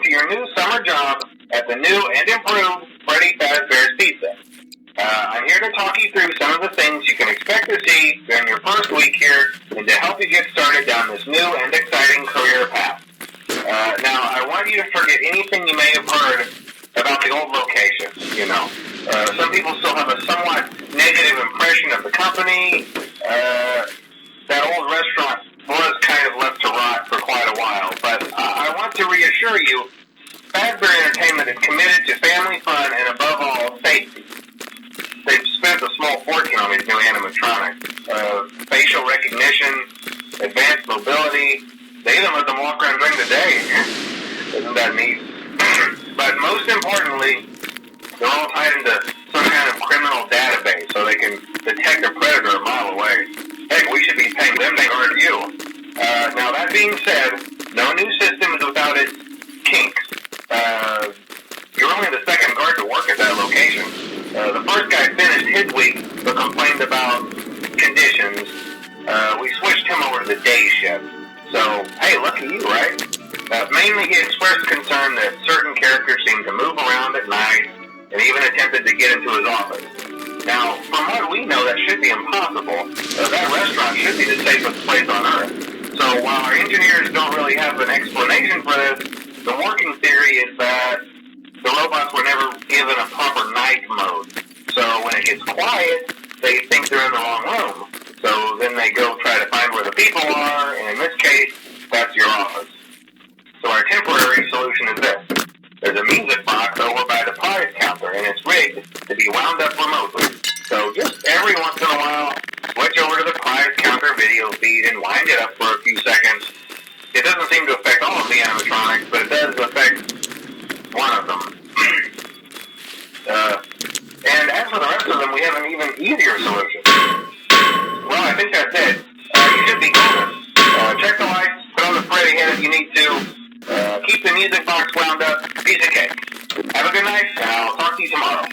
to your new summer job at the new and improved Freddy Fazbear's Pizza. I'm here to talk you through some of the things you can expect to see during your first week here and to help you get started down this new and exciting career path. Now, I want you to forget anything you may have heard about the old location, you know. Some people still have a somewhat negative impression of the company. That old restaurant was kind of left to rot for quite a while, but I want to reassure you, Fazbear Entertainment is committed to family fun and above all, safety. They've spent a small fortune on these new animatronics. Facial recognition, advanced mobility, they even let them walk around during the day. Isn't that neat? But most importantly, they're all tied into some kind of criminal database so they can detect a predator a mile away. Heck, we should be paying them to guard you. Now, that being said, no new system is without its kinks. You're only the second guard to work at that location. The first guy finished his week but complained about conditions. We switched him over to the day shift. So, hey, lucky you, right? Mainly he expressed concern that certain characters seemed to move around at night and even attempted to get into his office. Now, from what we know, that should be impossible. That restaurant should be the safest place on Earth. So while our engineers don't really have an explanation for this, the working theory is that the robots were never given a proper night mode. So when it gets quiet, they think they're in the wrong room. So then they go try to find where the people are, and in this case, that's your office. So our temporary solution is this. There's a music box over by the prize counter, and it's rigged to be wound up remotely. So just every once in a while, switch over to the prize counter video feed and wind it up for a few seconds. It doesn't seem to affect all of the animatronics, but it does affect one of them. And as for the rest of them, we have an even easier solution. Well, I think that's it. You should be golden. Check the lights, put on the Freddy head if you need to. Keep the music box wound up. Piece of cake. Have a good night, and I'll talk to you tomorrow.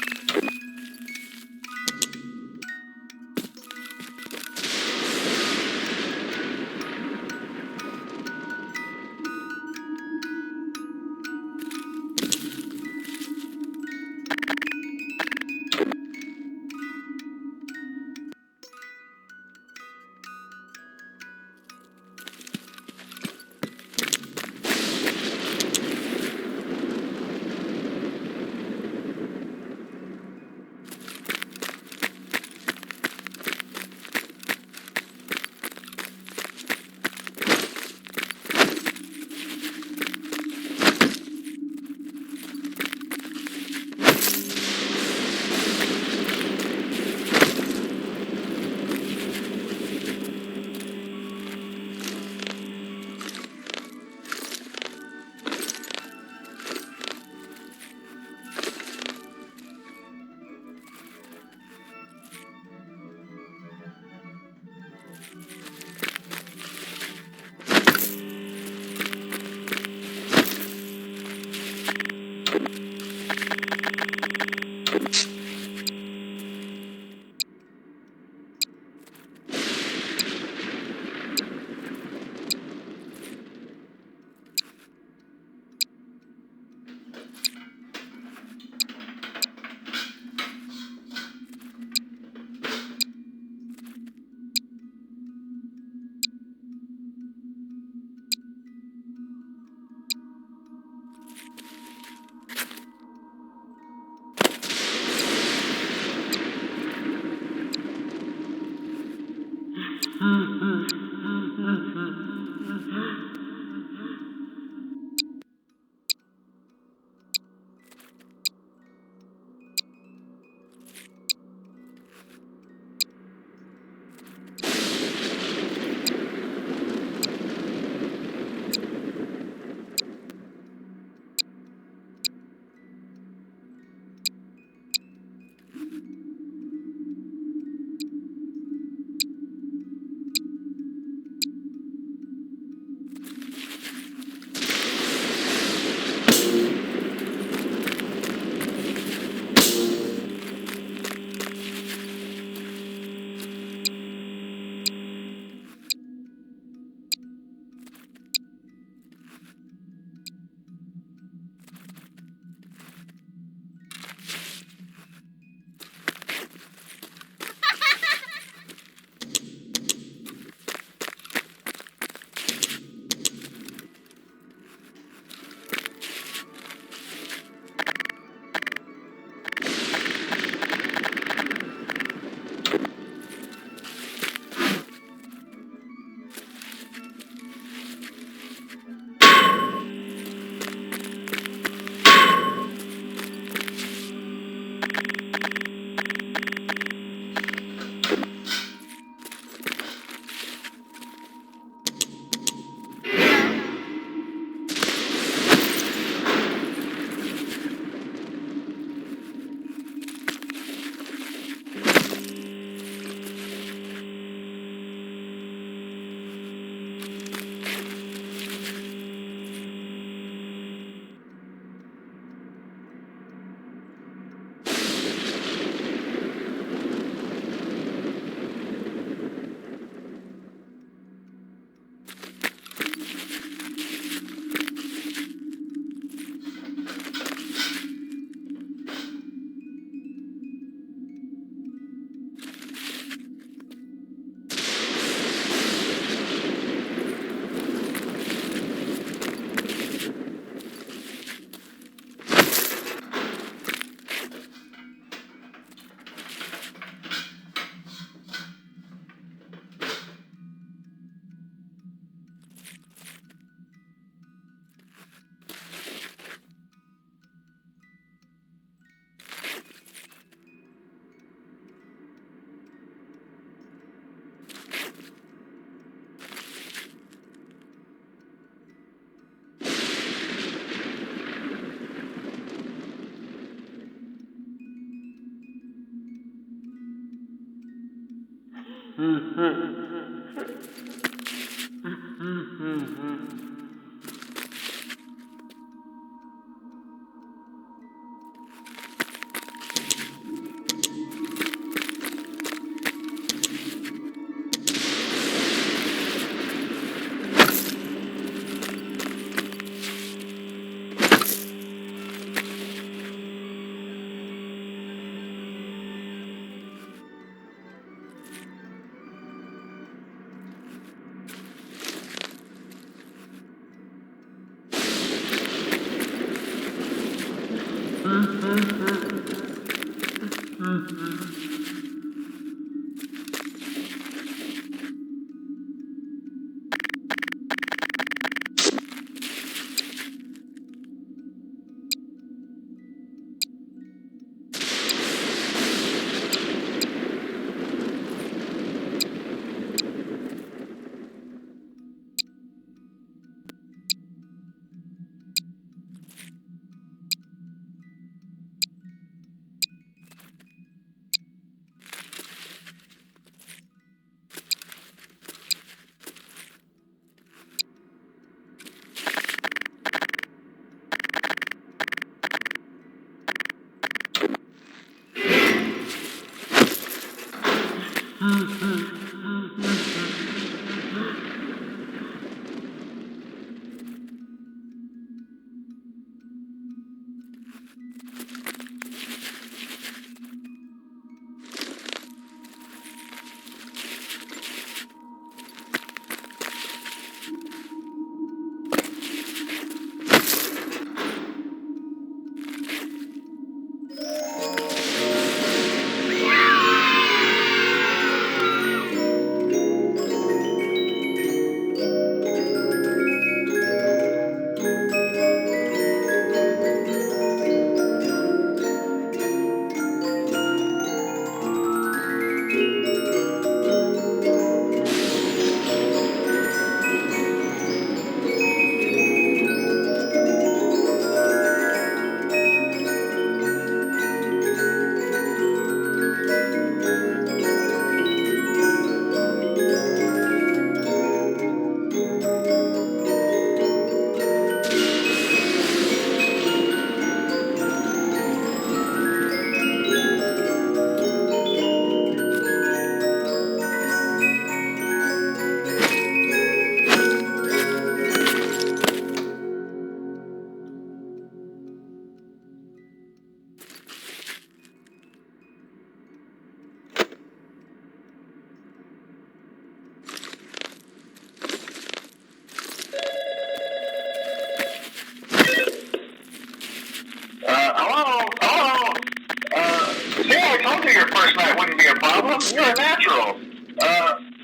See, I told you your first night wouldn't be a problem. You're a natural.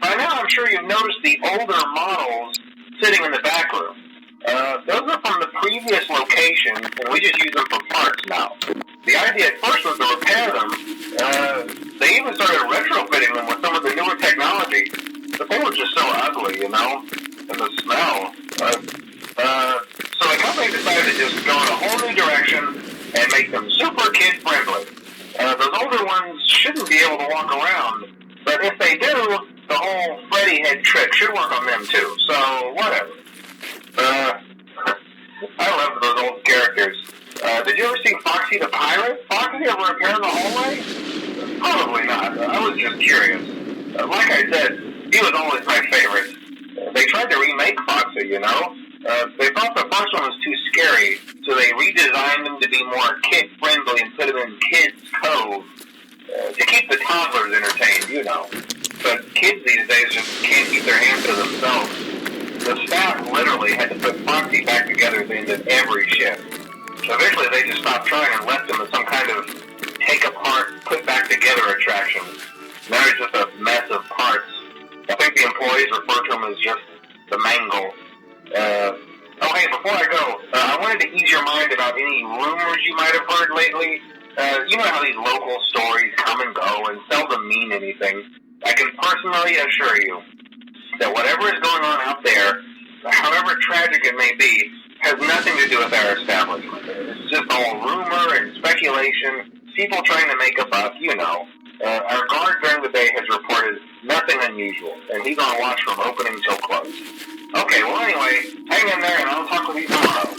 By now, I'm sure you've noticed the older models sitting in the back room. Those are from the previous location, and we just use them for parts now. The idea at first was to repair them. They even started retrofitting them with some of the newer technology. The thing was just so ugly, you know, and the smell. So the company decided to just go in a whole new direction and make them super kid-friendly. Those older ones shouldn't be able to walk around, but if they do, the whole Freddy head trick should work on them too, so whatever. I love those old characters. Did you ever see Foxy the Pirate? Foxy ever appear in the hallway? Probably not. I was just curious. Like I said, he was always my favorite. They tried to remake Foxy, you know? They thought the first one was too scary, so they redesigned him to be more kid-friendly and put him in Kids Cove to keep the toddlers entertained, you know. But kids these days just can't keep their hands to themselves. The staff literally had to put Foxy back together at the end of every shift. Eventually they just stopped trying and left him as some kind of take-apart, put-back-together attraction. Now he's just a mess of parts. I think the employees refer to him as just the mangle. Oh, hey, before I go, I wanted to ease your mind about any rumors you might have heard lately. You know how these local stories come and go and seldom mean anything. I can personally assure you that whatever is going on out there, however tragic it may be, has nothing to do with our establishment. It's just all rumor and speculation, people trying to make a buck, you know. Our guard during the day has reported nothing unusual, and he's on watch from opening till close. Okay, well anyway, hang in there and I'll talk with you tomorrow.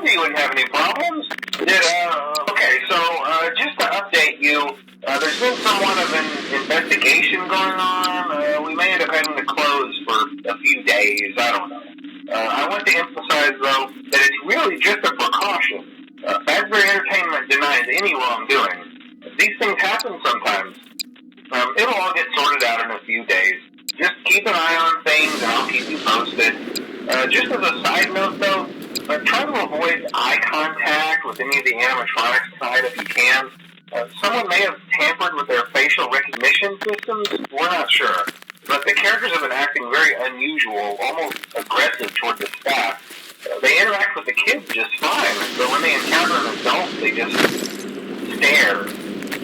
told you wouldn't have any problems. Okay, so just to update you, there's been somewhat of an investigation going on. We may end up having to close for a few days. I don't know. I want to emphasize, though, that it's really just a precaution. Fazbear Entertainment denies any wrongdoing. These things happen sometimes. It'll all get sorted out in a few days. Just keep an eye on things, and I'll keep you posted. Just as a side note, though, try to avoid eye contact with any of the animatronics side if you can. Someone may have tampered with their facial recognition systems. We're not sure. But the characters have been acting very unusual, almost aggressive toward the staff. They interact with the kids just fine, but when they encounter an adult, they just stare.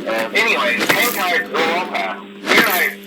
Anyways, hang tight, it'll all pass. Good night.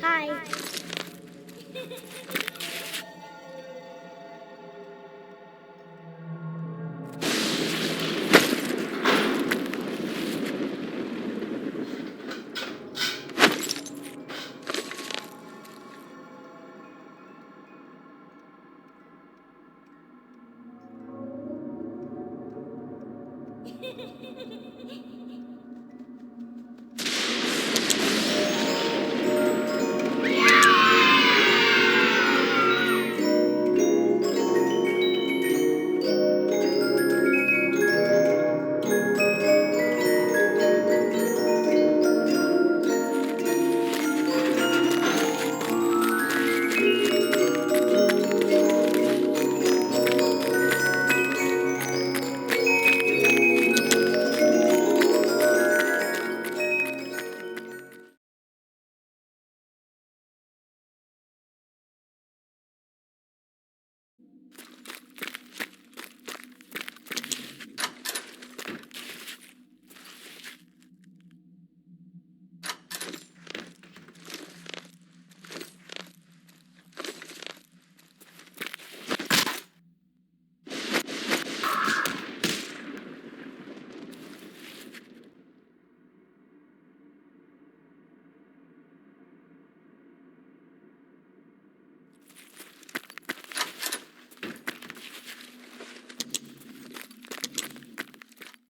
Hi.